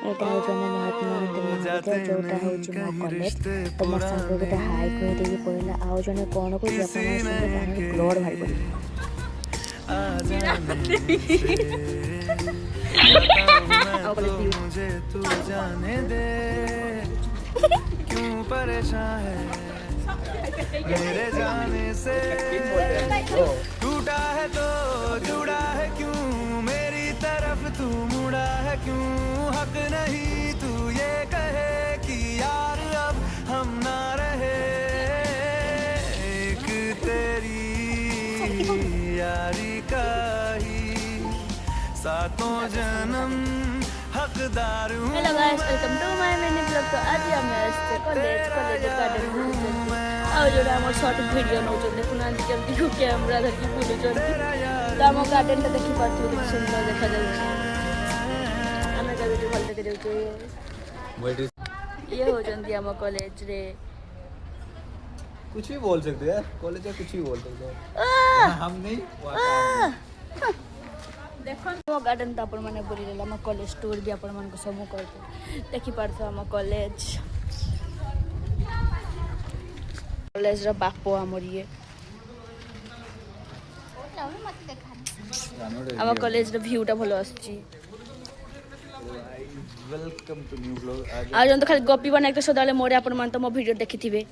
एटा हो जने महात्मा गांधी महाविद्यालय जोटा हो मो कॉलेज तो मो सांग गोटे हाई कहि देकी पड़ला आउ जने कोन को जापान संगे तार ब्लड भाई पड़ी मुझे तू जाने दे क्यों परेशान है मेरे जाने से टूटा है तो जुड़ा है क्यों मेरी तरफ तू मुड़ा है क्यों हक नहीं तू ये कहे कि यार अब हम ना रहे एक तेरी यारी का ही सातों जन्म हकदार हूँ। Hello guys welcome to my mini blog. तो आज हम आस्ते कॉलेज गार्डन आउ जोड़ा हमर शॉर्ट वीडियो नौ जो देखुना जल्दी को कैमरा धरकी बुलु जल्दी तो हम गार्डन ता देखि पाथु सुंदर देखा जाउछि हमें का वीडियो भल देखे जाउछि ये हो जंदी हम कॉलेज रे कुछ भी बोल सकते हैं यार कॉलेज में कुछ भी बोल सकते हैं हम नहीं देखो मो गार्डन तो अपन माने बोली लेला हम कॉलेज टूर भी अपन मन को समूह करते देखि पारथो हम कॉलेज रा बापो हमर ये हम कॉलेज रा व्यूटा भलो आछि वेलकम टू न्यू ब्लॉग आज तो खाली गपी बना एक सदाले मोरे अपन मन तो मो वीडियो देखिथिबे